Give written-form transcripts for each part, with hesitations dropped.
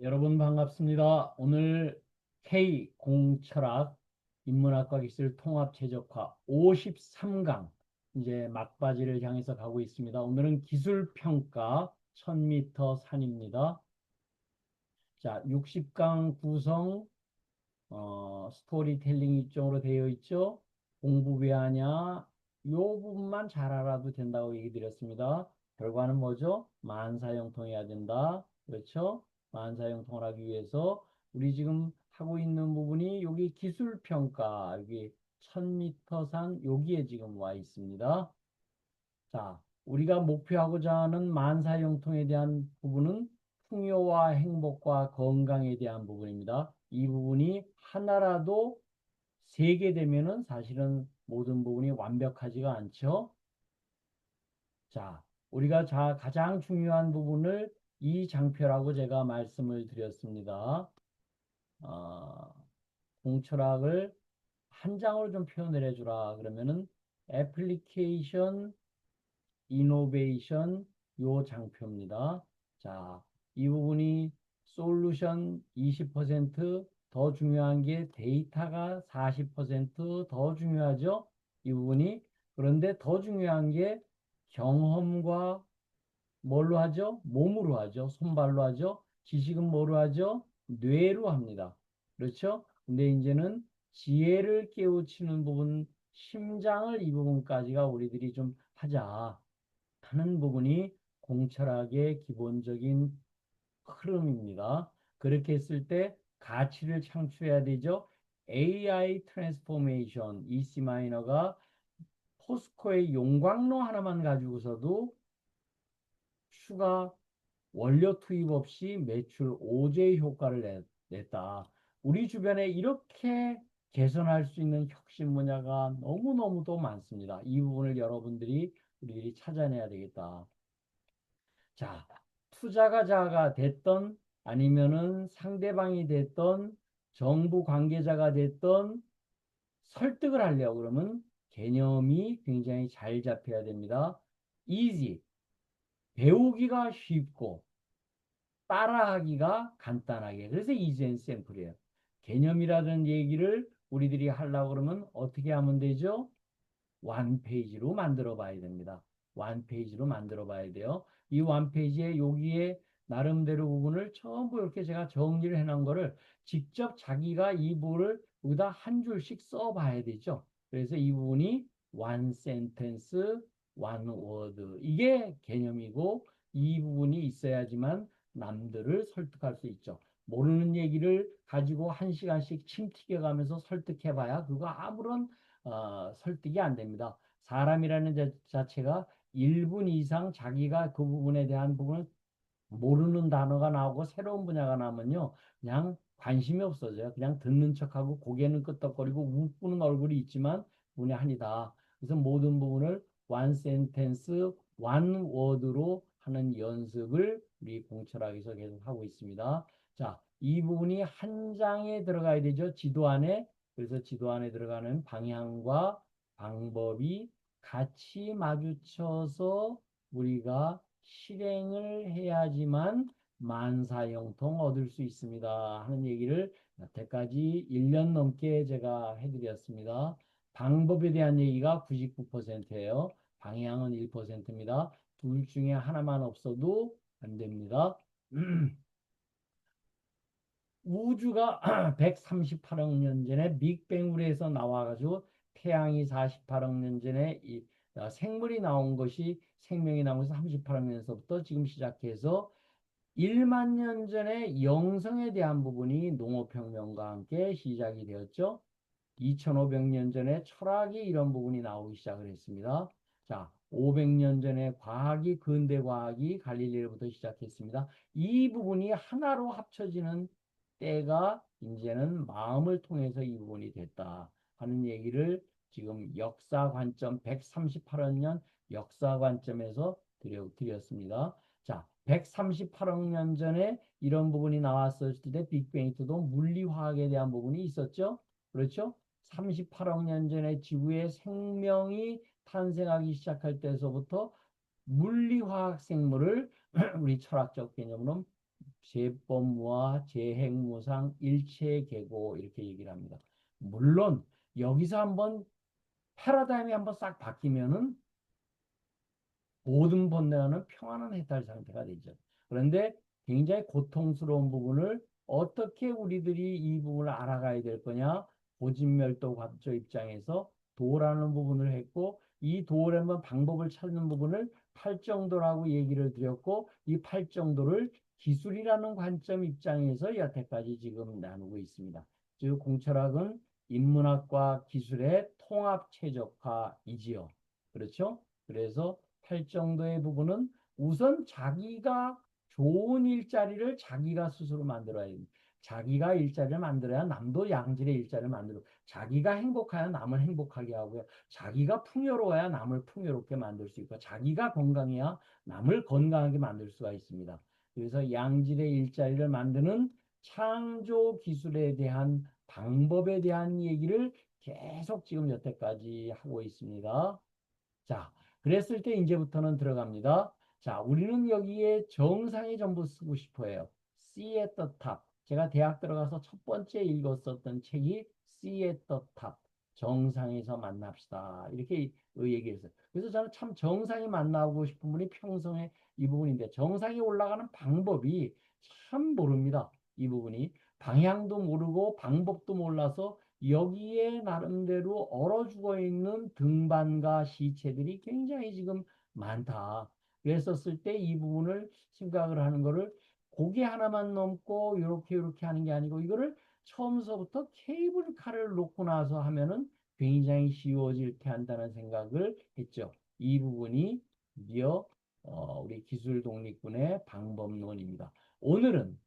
여러분 반갑습니다. 오늘 K 공철학 인문학과 기술 통합 최적화 53강 이제 막바지를 향해서 가고 있습니다. 오늘은 기술 평가 1000m 산입니다. 자, 60강 구성 스토리텔링 일정으로 되어 있죠. 공부 왜 하냐? 요 부분만 잘 알아도 된다고 얘기 드렸습니다. 결과는 뭐죠? 만사형통해야 된다. 그렇죠? 만사형통을 하기 위해서 우리 지금 하고 있는 부분이 여기 기술평가, 여기 1000m 산 여기에 지금 와 있습니다. 자, 우리가 목표하고자 하는 만사형통에 대한 부분은 풍요와 행복과 건강에 대한 부분입니다. 이 부분이 하나라도 세 개 되면은 사실은 모든 부분이 완벽하지가 않죠. 자, 우리가 가장 중요한 부분을 이 장표라고 제가 말씀을 드렸습니다. 어, 공철학을 한 장으로 좀 표현을 해주라. 그러면은 애플리케이션 이노베이션 요 장표입니다. 자, 이 부분이 솔루션 20%더 중요한 게 데이터가 40%더 중요하죠. 이 부분이 그런데 더 중요한 게 경험과 뭘로 하죠? 몸으로 하죠. 손발로 하죠. 지식은 뭐로 하죠? 뇌로 합니다. 그렇죠? 근데 이제는 지혜를 깨우치는 부분, 심장을 이 부분까지가 우리들이 좀 하자 하는 부분이 공철학의 기본적인 흐름입니다. 그렇게 했을 때 가치를 창출해야 되죠. AI 트랜스포메이션 EC 마이너가 포스코의 용광로 하나만 가지고서도 추가 원료 투입 없이 매출 5제 효과를 냈다. 우리 주변에 이렇게 개선할 수 있는 혁신 분야가 너무너무도 많습니다. 이 부분을 여러분들이 우리들이 찾아내야 되겠다. 자, 투자자가 됐던 아니면은 상대방이 됐던 정부 관계자가 됐던 설득을 하려고 그러면 개념이 굉장히 잘 잡혀야 됩니다. easy, 배우기가 쉽고 따라하기가 간단하게. 그래서 easy and simple이에요. 개념이라는 얘기를 우리들이 하려고 그러면 어떻게 하면 되죠? 원 페이지로 만들어 봐야 됩니다. 원 페이지로 만들어 봐야 돼요. 이 원 페이지에 여기에 나름대로 부분을 전부 이렇게 제가 정리를 해 놓은 거를 직접 자기가 이 부분을 여기다 한 줄씩 써 봐야 되죠. 그래서 이 부분이 one sentence, one word 이게 개념이고 이 부분이 있어야지만 남들을 설득할 수 있죠. 모르는 얘기를 가지고 한 시간씩 침 튀겨가면서 설득해 봐야 그거 아무런 설득이 안 됩니다. 사람이라는 자체가 1분 이상 자기가 그 부분에 대한 부분을 모르는 단어가 나오고 새로운 분야가 나오면요. 그냥 관심이 없어져요. 그냥 듣는 척하고 고개는 끄덕거리고 웃고는 얼굴이 있지만 문이 아니다. 그래서 모든 부분을 one sentence, one word로 하는 연습을 우리 공철학에서 계속 하고 있습니다. 자, 이 부분이 한 장에 들어가야 되죠. 지도 안에. 그래서 지도 안에 들어가는 방향과 방법이 같이 마주쳐서 우리가 실행을 해야지만 만사형통 얻을 수 있습니다 하는 얘기를 여태까지 1년 넘게 제가 해드렸습니다. 방법에 대한 얘기가 99%예요. 방향은 1%입니다. 둘 중에 하나만 없어도 안 됩니다. 우주가 138억 년 전에 빅뱅으로 해서 나와가지고 태양이 48억 년 전에 생물이 나온 것이 생명이 나온 것이 38억 년서부터 지금 시작해서 1만 년 전에 영성에 대한 부분이 농업혁명과 함께 시작이 되었죠. 2500년 전에 철학이 이런 부분이 나오기 시작을 했습니다. 자, 500년 전에 과학이 근대 과학이 갈릴레오부터 시작했습니다. 이 부분이 하나로 합쳐지는 때가 이제는 마음을 통해서 이 부분이 됐다 하는 얘기를 지금 역사 관점 138억 년 역사 관점에서 드렸습니다. 자, 138억 년 전에 이런 부분이 나왔을 때 빅뱅 때도 물리화학에 대한 부분이 있었죠. 그렇죠? 38억 년 전에 지구에 생명이 탄생하기 시작할 때서부터 물리화학 생물을 우리 철학적 개념으로 재법무와 재행무상 일체계고 이렇게 얘기를 합니다. 물론 여기서 한번 패러다임이 한번 싹 바뀌면은 모든 번뇌와는 평안한 해탈 상태가 되죠. 그런데 굉장히 고통스러운 부분을 어떻게 우리들이 이 부분을 알아가야 될 거냐? 고진멸도 관저 입장에서 도라는 부분을 했고 이 도라는 방법을 찾는 부분을 팔정도라고 얘기를 드렸고 이 팔정도를 기술이라는 관점 입장에서 여태까지 지금 나누고 있습니다. 즉 공철학은 인문학과 기술의 통합 최적화이지요. 그렇죠? 그래서 할 정도의 부분은 우선 자기가 좋은 일자리를 자기가 스스로 만들어야 됩니다. 자기가 일자리를 만들어야 남도 양질의 일자리를 만들고 자기가 행복해야 남을 행복하게 하고요. 자기가 풍요로워야 남을 풍요롭게 만들 수 있고 자기가 건강해야 남을 건강하게 만들 수가 있습니다. 그래서 양질의 일자리를 만드는 창조 기술에 대한 방법에 대한 얘기를 계속 지금 여태까지 하고 있습니다. 자, 그랬을 때 이제부터는 들어갑니다. 자, 우리는 여기에 정상이 전부 쓰고 싶어 해요. See at the top. 제가 대학 들어가서 첫 번째 읽었었던 책이 See at the top. 정상에서 만납시다. 이렇게 얘기했어요. 그래서 저는 참 정상이 만나고 싶은 분이 평성의 이 부분인데 정상에 올라가는 방법이 참 모릅니다. 이 부분이. 방향도 모르고 방법도 몰라서 여기에 나름대로 얼어 죽어 있는 등반과 시체들이 굉장히 지금 많다. 그랬었을 때 이 부분을 생각을 하는 거를 고개 하나만 넘고 이렇게 하는 게 아니고 이거를 처음서부터 케이블카를 놓고 나서 하면은 굉장히 쉬워질 게 한다는 생각을 했죠. 이 부분이 드디어 우리 기술 독립군의 방법론입니다. 오늘은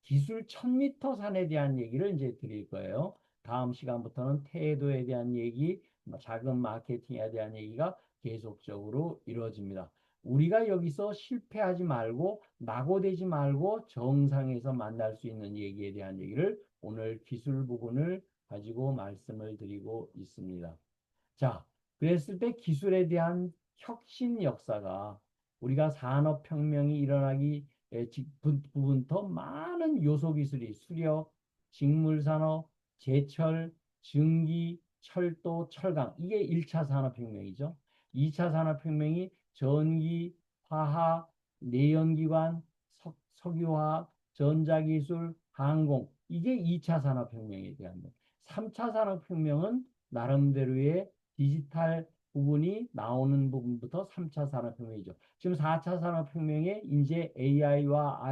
기술 1000m 산에 대한 얘기를 이제 드릴 거예요. 다음 시간부터는 태도에 대한 얘기, 작은 마케팅에 대한 얘기가 계속적으로 이루어집니다. 우리가 여기서 실패하지 말고 낙오되지 말고 정상에서 만날 수 있는 얘기에 대한 얘기를 오늘 기술 부분을 가지고 말씀을 드리고 있습니다. 자, 그랬을 때 기술에 대한 혁신 역사가 우리가 산업혁명이 일어나기 부분부터 많은 요소 기술이 수력, 직물산업, 제철, 증기, 철도, 철강 이게 1차 산업혁명이죠. 2차 산업혁명이 전기, 화학, 내연기관, 석유화학, 전자기술, 항공 이게 2차 산업혁명에 대한 것. 3차 산업혁명은 나름대로의 디지털 부분이 나오는 부분부터 3차 산업혁명이죠. 지금 4차 산업혁명에 이제 AI와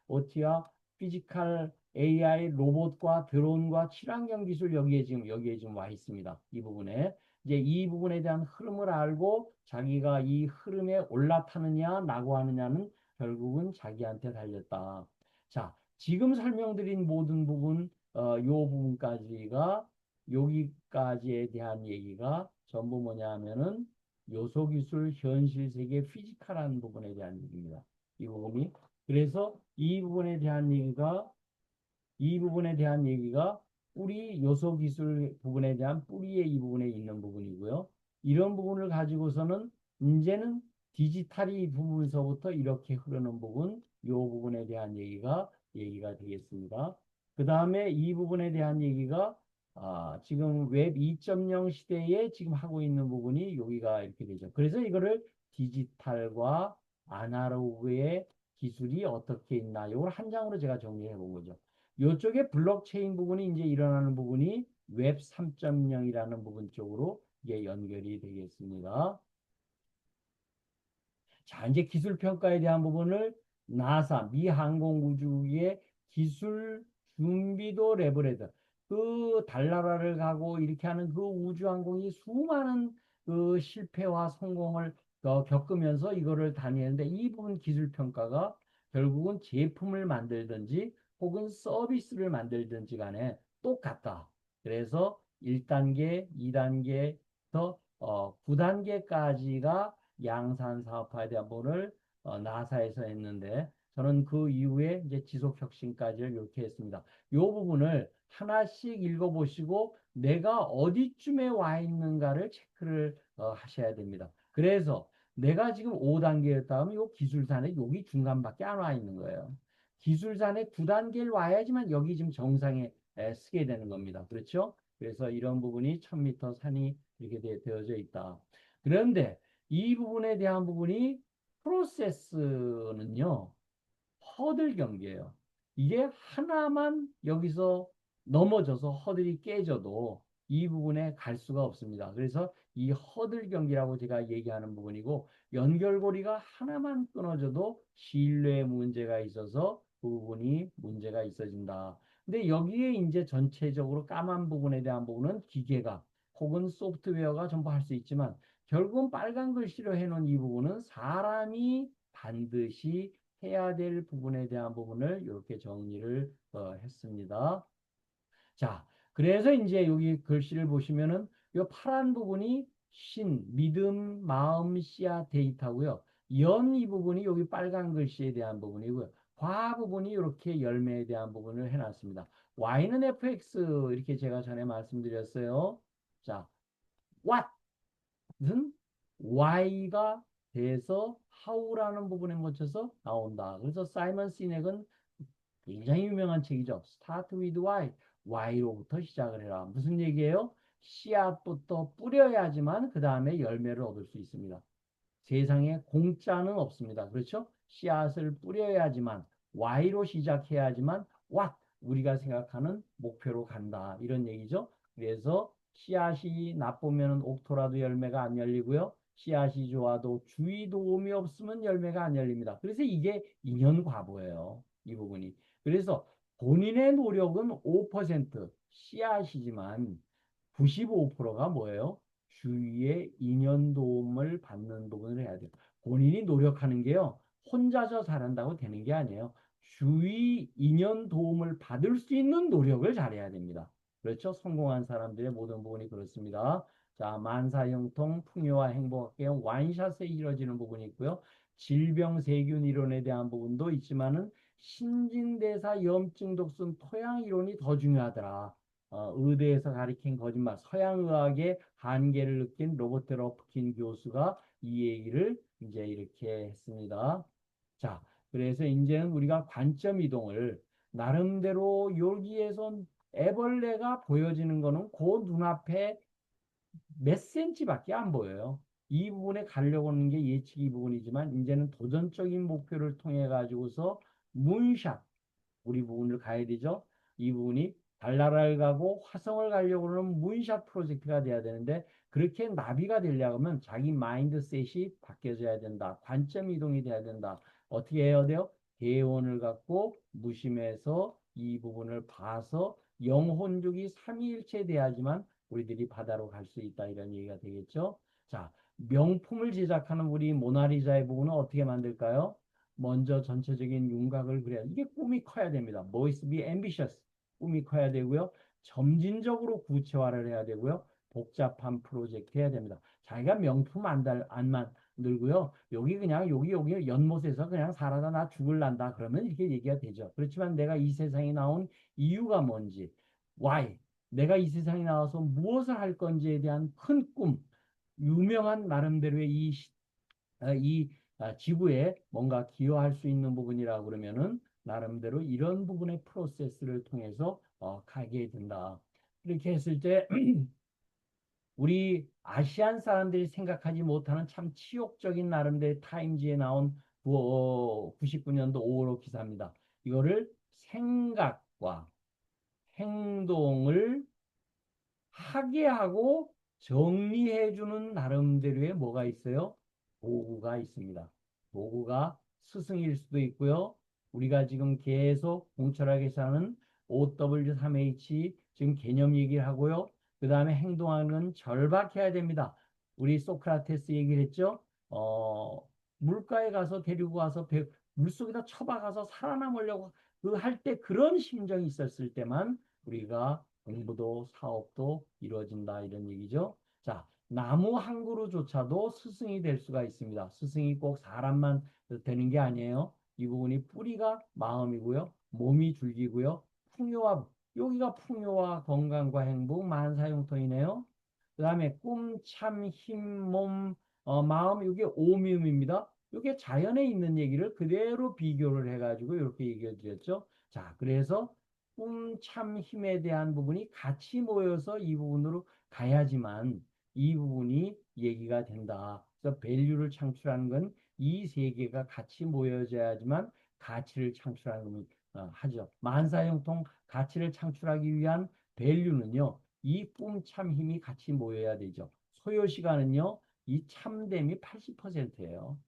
IoT와 피지컬 AI, 로봇과 드론과 친환경 기술 여기에 지금 와 있습니다. 이 부분에 이제 이 부분에 대한 흐름을 알고 자기가 이 흐름에 올라타느냐 낙오하느냐는 결국은 자기한테 달렸다. 자, 지금 설명드린 모든 부분 요 부분까지가 여기까지에 대한 얘기가 전부 뭐냐 하면은 요소기술 현실세계 피지컬한 부분에 대한 얘기입니다. 이 부분이. 그래서 이 부분에 대한 얘기가 우리 요소기술 부분에 대한 뿌리의 이 부분에 있는 부분이고요. 이런 부분을 가지고서는 이제는 디지털이 부분서부터 이렇게 흐르는 부분, 이 부분에 대한 얘기가 되겠습니다. 그 다음에 이 부분에 대한 얘기가 지금 웹 2.0 시대에 지금 하고 있는 부분이 여기가 이렇게 되죠. 그래서 이거를 디지털과 아날로그의 기술이 어떻게 있나 이걸 한 장으로 제가 정리해 본 거죠. 이쪽에 블록체인 부분이 이제 일어나는 부분이 웹 3.0이라는 부분 쪽으로 이게 연결이 되겠습니다. 자, 이제 기술 평가에 대한 부분을 나사, 미 항공우주국의 기술 준비도 레버레드. 그 달나라를 가고 이렇게 하는 그 우주항공이 수많은 그 실패와 성공을 겪으면서 이거를 다니는데 이 부분 기술 평가가 결국은 제품을 만들든지 혹은 서비스를 만들든지 간에 똑같다. 그래서 1단계, 2단계, 더 9단계까지가 양산 사업화에 대한 부분을 나사에서 했는데 저는 그 이후에 이제 지속 혁신까지를 이렇게 했습니다. 이 부분을 하나씩 읽어보시고 내가 어디쯤에 와 있는가를 체크를 하셔야 됩니다. 그래서 내가 지금 5단계였다 하면 이 기술산에 여기 중간밖에 안 와 있는 거예요. 기술산의 9단계를 와야지만 여기 지금 정상에 쓰게 되는 겁니다. 그렇죠? 그래서 이런 부분이 1000m 산이 이렇게 되어져 있다. 그런데 이 부분에 대한 부분이 프로세스는요. 허들 경기예요. 이게 하나만 여기서 넘어져서 허들이 깨져도 이 부분에 갈 수가 없습니다. 그래서 이 허들 경기라고 제가 얘기하는 부분이고 연결고리가 하나만 끊어져도 신뢰 문제가 있어서 그 부분이 문제가 있어진다. 근데 여기에 이제 전체적으로 까만 부분에 대한 부분은 기계가 혹은 소프트웨어가 전부 할 수 있지만 결국은 빨간 글씨로 해놓은 이 부분은 사람이 반드시 해야 될 부분에 대한 부분을 이렇게 정리를 했습니다. 자, 그래서 이제 여기 글씨를 보시면은 이 파란 부분이 믿음, 마음, 씨앗, 데이터고요. 연 이 부분이 여기 빨간 글씨에 대한 부분이고요. 과 부분이 이렇게 열매에 대한 부분을 해놨습니다. y는 fx 이렇게 제가 전에 말씀드렸어요. 자, what은 y가 돼서 how라는 부분에 묻혀서 나온다. 그래서 사이먼 시넥은 굉장히 유명한 책이죠. Start with why. why로부터 시작을 해라. 무슨 얘기예요? 씨앗부터 뿌려야지만 그 다음에 열매를 얻을 수 있습니다. 세상에 공짜는 없습니다. 그렇죠? 씨앗을 뿌려야지만 Y로 시작해야지만 what 우리가 생각하는 목표로 간다. 이런 얘기죠. 그래서 씨앗이 나쁘면 옥토라도 열매가 안 열리고요. 씨앗이 좋아도 주의 도움이 없으면 열매가 안 열립니다. 그래서 이게 인연과보예요. 이 부분이. 그래서 본인의 노력은 5% 씨앗이지만 95%가 뭐예요? 주위의 인연 도움을 받는 부분을 해야 돼요. 본인이 노력하는 게요. 혼자서 잘한다고 되는 게 아니에요. 주위 인연 도움을 받을 수 있는 노력을 잘해야 됩니다. 그렇죠? 성공한 사람들의 모든 부분이 그렇습니다. 자, 만사형통, 풍요와 행복의 완샷에 이루어지는 부분이 있고요. 질병 세균 이론에 대한 부분도 있지만은 신진대사 염증 독순 토양 이론이 더 중요하더라. 의대에서 가리킨 거짓말, 서양의학의 한계를 느낀 로버트 러프킨 교수가 이 얘기를 이제 이렇게 했습니다. 자, 그래서 이제는 우리가 관점 이동을 나름대로 여기에서 애벌레가 보여지는 거는 그 눈앞에 몇 센치밖에 안 보여요. 이 부분에 가려고 하는 게 예측이 부분이지만 이제는 도전적인 목표를 통해 가지고서 문샷 우리 부분을 가야 되죠. 이 부분이 달나라를 가고 화성을 가려고 하는 문샷 프로젝트가 돼야 되는데 그렇게 나비가 되려고 하면 자기 마인드셋이 바뀌어져야 된다. 관점 이동이 돼야 된다. 어떻게 해야 돼요? 대원을 갖고 무심해서 이 부분을 봐서 영혼족이 삼위일체 돼야지만 우리들이 바다로 갈 수 있다. 이런 얘기가 되겠죠. 자, 명품을 제작하는 우리 모나리자의 부분은 어떻게 만들까요? 먼저 전체적인 윤곽을 그려야 이게 꿈이 커야 됩니다. Must be ambitious. 꿈이 커야 되고요. 점진적으로 구체화를 해야 되고요. 복잡한 프로젝트 해야 됩니다. 자기가 명품 안 만들고요. 여기 그냥 여기 연못에서 그냥 살아다 나 죽을란다. 그러면 이렇게 얘기가 되죠. 그렇지만 내가 이 세상에 나온 이유가 뭔지, why, 내가 이 세상에 나와서 무엇을 할 건지에 대한 큰 꿈, 유명한 나름대로의 이 지구에 뭔가 기여할 수 있는 부분이라고 그러면은 나름대로 이런 부분의 프로세스를 통해서 가게 된다. 이렇게 했을 때 우리 아시안 사람들이 생각하지 못하는 참 치욕적인 나름대로 타임지에 나온 99년도 5월 기사입니다. 이거를 생각과 행동을 하게 하고 정리해주는 나름대로의 뭐가 있어요? 도구가 있습니다. 도구가 스승일 수도 있고요. 우리가 지금 계속 공철하게 사는 OW3H 지금 개념 얘기를 하고요. 그 다음에 행동하는 절박해야 됩니다. 우리 소크라테스 얘기를 했죠. 물가에 가서 데리고 가서 물속에다 쳐박아서 살아남으려고 그 할 때 그런 심정이 있었을 때만 우리가 공부도 사업도 이루어진다 이런 얘기죠. 자, 나무 한 그루조차도 스승이 될 수가 있습니다. 스승이 꼭 사람만 되는 게 아니에요. 이 부분이 뿌리가 마음이고요. 몸이 줄기고요. 풍요와 여기가 풍요와 건강과 행복 만사형통이네요. 그 다음에 꿈, 참, 힘, 몸, 마음 이게 오미음입니다. 이게 자연에 있는 얘기를 그대로 비교를 해가지고 이렇게 얘기해 드렸죠. 자, 그래서 꿈, 참, 힘에 대한 부분이 같이 모여서 이 부분으로 가야지만 이 부분이 얘기가 된다. 그래서 밸류를 창출하는 건 이 세 개가 같이 모여져야지만 가치를 창출하는 건 하죠. 만사형통 가치를 창출하기 위한 밸류는요. 이 꿈, 참, 힘이 같이 모여야 되죠. 소요 시간은요. 이 참됨이 80%예요.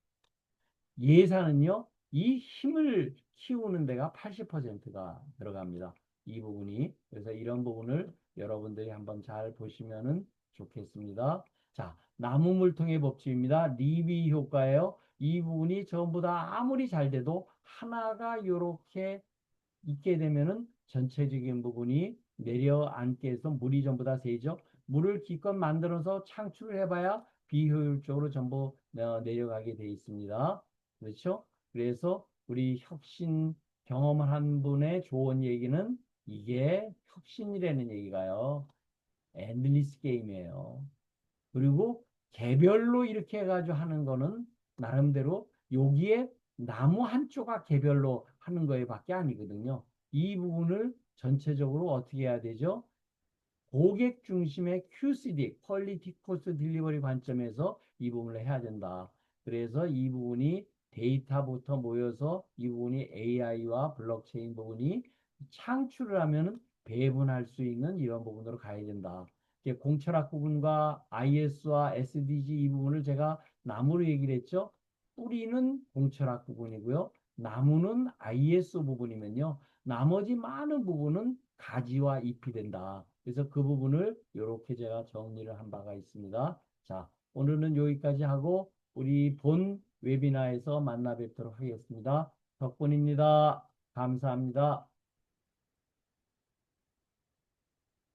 예산은요, 이 힘을 키우는 데가 80%가 들어갑니다. 이 부분이. 그래서 이런 부분을 여러분들이 한번 잘 보시면은 좋겠습니다. 자, 나무물통의 법칙입니다. 리비 효과예요. 이 부분이 전부 다 아무리 잘 돼도 하나가 이렇게 있게 되면은 전체적인 부분이 내려앉게 해서 물이 전부 다 새죠. 물을 기껏 만들어서 창출을 해봐야 비효율적으로 전부 내려가게 돼 있습니다. 그렇죠? 그래서 우리 혁신 경험을 한 분의 좋은 얘기는 이게 혁신이라는 얘기가요. 엔드리스 게임이에요. 그리고 개별로 이렇게 해가지고 하는 거는 나름대로 여기에 나무 한 조각 개별로 하는 거에 밖에 아니거든요. 이 부분을 전체적으로 어떻게 해야 되죠? 고객 중심의 QCD, 퀄리티 코스트 딜리버리 관점에서 이 부분을 해야 된다. 그래서 이 부분이 데이터부터 모여서 이 부분이 AI와 블록체인 부분이 창출을 하면 배분할 수 있는 이런 부분으로 가야 된다. 공철학 부분과 IS와 SDG 이 부분을 제가 나무로 얘기를 했죠. 뿌리는 공철학 부분이고요. 나무는 IS 부분이면요. 나머지 많은 부분은 가지와 잎이 된다. 그래서 그 부분을 이렇게 제가 정리를 한 바가 있습니다. 자, 오늘은 여기까지 하고 우리 본 웨비나에서 만나 뵙도록 하겠습니다. 덕분입니다. 감사합니다.